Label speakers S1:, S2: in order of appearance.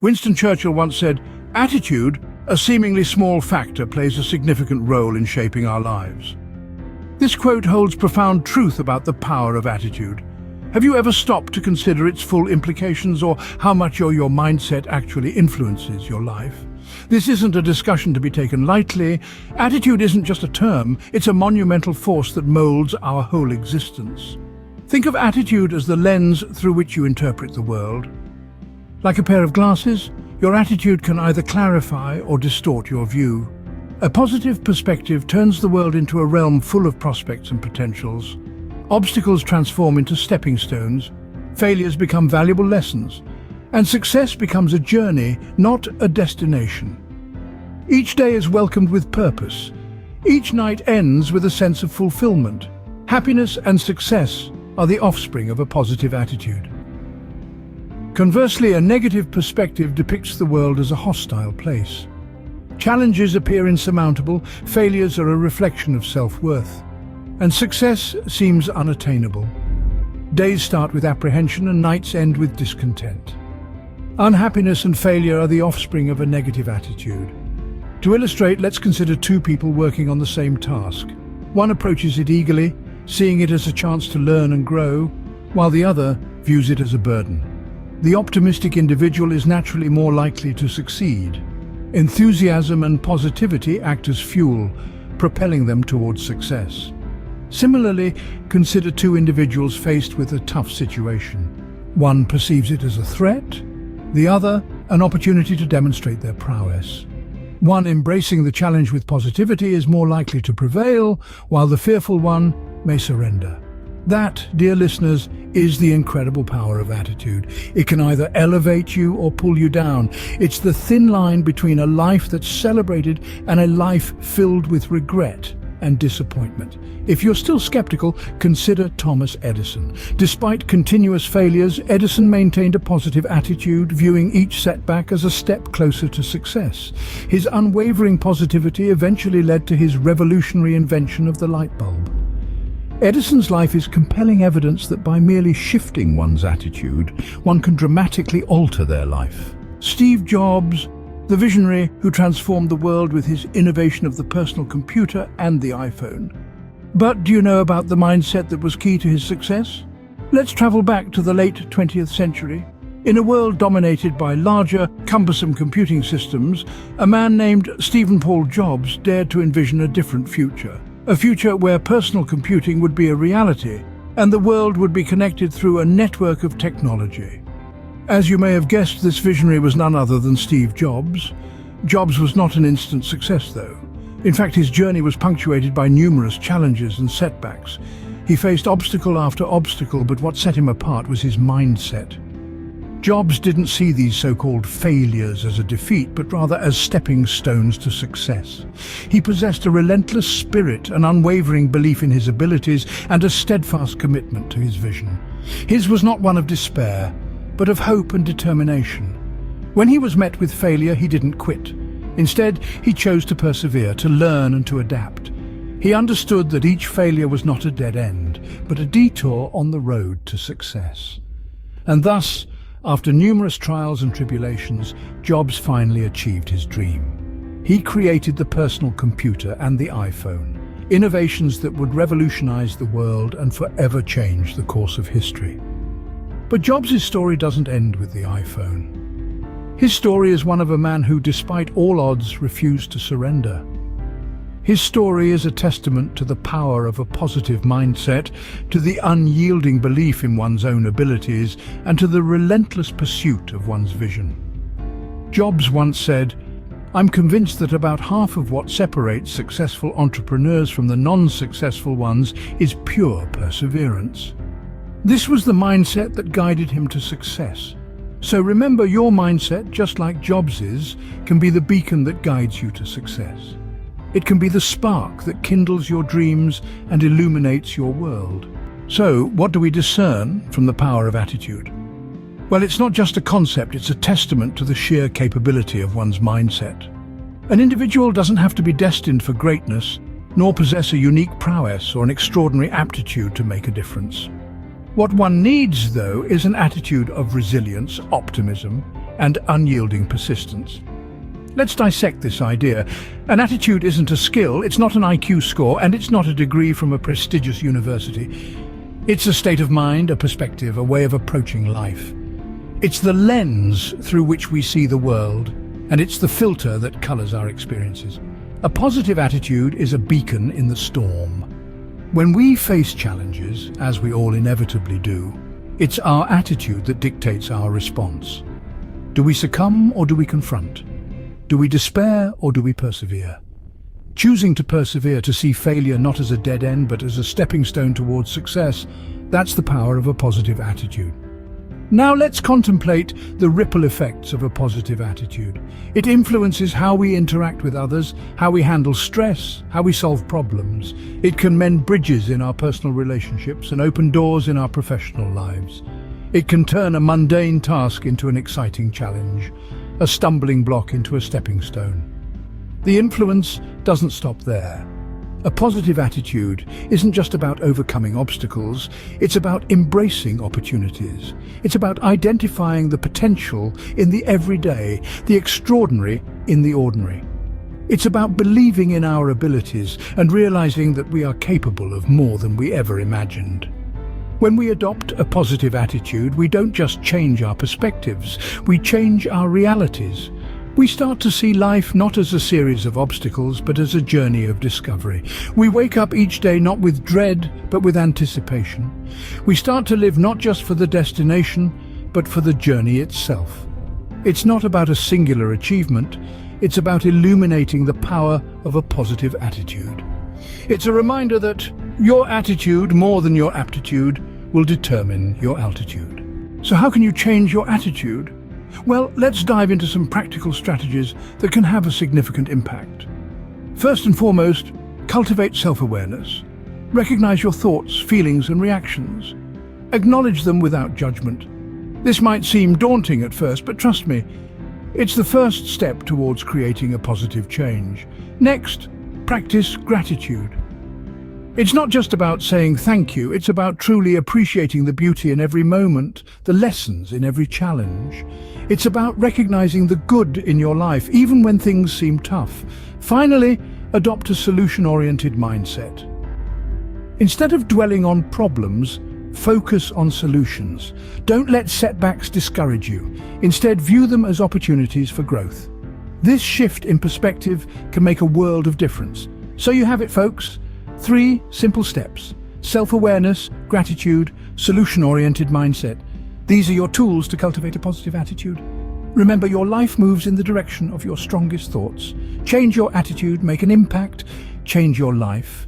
S1: Winston Churchill once said, "Attitude, a seemingly small factor, plays a significant role in shaping our lives." This quote holds profound truth about the power of attitude. Have you ever stopped to consider its full implications, or how much your mindset actually influences your life? This isn't a discussion to be taken lightly. Attitude isn't just a term, it's a monumental force that molds our whole existence. Think of attitude as the lens through which you interpret the world. Like a pair of glasses, your attitude can either clarify or distort your view. A positive perspective turns the world into a realm full of prospects and potentials. Obstacles transform into stepping stones, failures become valuable lessons, and success becomes a journey, not a destination. Each day is welcomed with purpose. Each night ends with a sense of fulfillment. Happiness and success are the offspring of a positive attitude. Conversely, a negative perspective depicts the world as a hostile place. Challenges appear insurmountable, failures are a reflection of self-worth, and success seems unattainable. Days start with apprehension and nights end with discontent. Unhappiness and failure are the offspring of a negative attitude. To illustrate, let's consider two people working on the same task. One approaches it eagerly, seeing it as a chance to learn and grow, while the other views it as a burden. The optimistic individual is naturally more likely to succeed. Enthusiasm and positivity act as fuel, propelling them towards success. Similarly, consider two individuals faced with a tough situation. One perceives it as a threat, the other an opportunity to demonstrate their prowess. One embracing the challenge with positivity is more likely to prevail, while the fearful one may surrender. That, dear listeners, is the incredible power of attitude. It can either elevate you or pull you down. It's the thin line between a life that's celebrated and a life filled with regret and disappointment. If you're still skeptical, consider Thomas Edison. Despite continuous failures, Edison maintained a positive attitude, viewing each setback as a step closer to success. His unwavering positivity eventually led to his revolutionary invention of the light bulb. Edison's life is compelling evidence that by merely shifting one's attitude, one can dramatically alter their life. Steve Jobs, the visionary who transformed the world with his innovation of the personal computer and the iPhone. But do you know about the mindset that was key to his success? Let's travel back to the late 20th century. In a world dominated by larger, cumbersome computing systems, a man named Stephen Paul Jobs dared to envision a different future. A future where personal computing would be a reality and the world would be connected through a network of technology. As you may have guessed, this visionary was none other than Steve Jobs. Jobs was not an instant success, though. In fact, his journey was punctuated by numerous challenges and setbacks. He faced obstacle after obstacle, but what set him apart was his mindset. Jobs didn't see these so-called failures as a defeat, but rather as stepping stones to success. He possessed a relentless spirit, an unwavering belief in his abilities, and a steadfast commitment to his vision. His was not one of despair, but of hope and determination. When he was met with failure, he didn't quit. Instead, he chose to persevere, to learn and to adapt. He understood that each failure was not a dead end, but a detour on the road to success. And thus, after numerous trials and tribulations, Jobs finally achieved his dream. He created the personal computer and the iPhone, innovations that would revolutionize the world and forever change the course of history. But Jobs' story doesn't end with the iPhone. His story is one of a man who, despite all odds, refused to surrender. His story is a testament to the power of a positive mindset, to the unyielding belief in one's own abilities, and to the relentless pursuit of one's vision. Jobs once said, "I'm convinced that about half of what separates successful entrepreneurs from the non-successful ones is pure perseverance." This was the mindset that guided him to success. So remember, your mindset, just like Jobs's, can be the beacon that guides you to success. It can be the spark that kindles your dreams and illuminates your world. So, what do we discern from the power of attitude? Well, it's not just a concept, it's a testament to the sheer capability of one's mindset. An individual doesn't have to be destined for greatness, nor possess a unique prowess or an extraordinary aptitude to make a difference. What one needs, though, is an attitude of resilience, optimism, and unyielding persistence. Let's dissect this idea. An attitude isn't a skill, it's not an IQ score, and it's not a degree from a prestigious university. It's a state of mind, a perspective, a way of approaching life. It's the lens through which we see the world, and it's the filter that colors our experiences. A positive attitude is a beacon in the storm. When we face challenges, as we all inevitably do, it's our attitude that dictates our response. Do we succumb or do we confront? Do we despair or do we persevere? Choosing to persevere, to see failure not as a dead end but as a stepping stone towards success, that's the power of a positive attitude. Now let's contemplate the ripple effects of a positive attitude. It influences how we interact with others, how we handle stress, how we solve problems. It can mend bridges in our personal relationships and open doors in our professional lives. It can turn a mundane task into an exciting challenge, a stumbling block into a stepping stone. The influence doesn't stop there. A positive attitude isn't just about overcoming obstacles, it's about embracing opportunities. It's about identifying the potential in the everyday, the extraordinary in the ordinary. It's about believing in our abilities and realizing that we are capable of more than we ever imagined. When we adopt a positive attitude, we don't just change our perspectives, we change our realities. We start to see life not as a series of obstacles, but as a journey of discovery. We wake up each day not with dread, but with anticipation. We start to live not just for the destination, but for the journey itself. It's not about a singular achievement, it's about illuminating the power of a positive attitude. It's a reminder that your attitude, more than your aptitude, will determine your altitude. So how can you change your attitude? Well, let's dive into some practical strategies that can have a significant impact. First and foremost, cultivate self-awareness. Recognize your thoughts, feelings, and reactions. Acknowledge them without judgment. This might seem daunting at first, but trust me, it's the first step towards creating a positive change. Next, practice gratitude. It's not just about saying thank you, it's about truly appreciating the beauty in every moment, the lessons in every challenge. It's about recognizing the good in your life, even when things seem tough. Finally, adopt a solution-oriented mindset. Instead of dwelling on problems, focus on solutions. Don't let setbacks discourage you. Instead, view them as opportunities for growth. This shift in perspective can make a world of difference. So you have it, folks. 3 simple steps: self-awareness, gratitude, solution-oriented mindset. These are your tools to cultivate a positive attitude. Remember, your life moves in the direction of your strongest thoughts. Change your attitude, make an impact, change your life.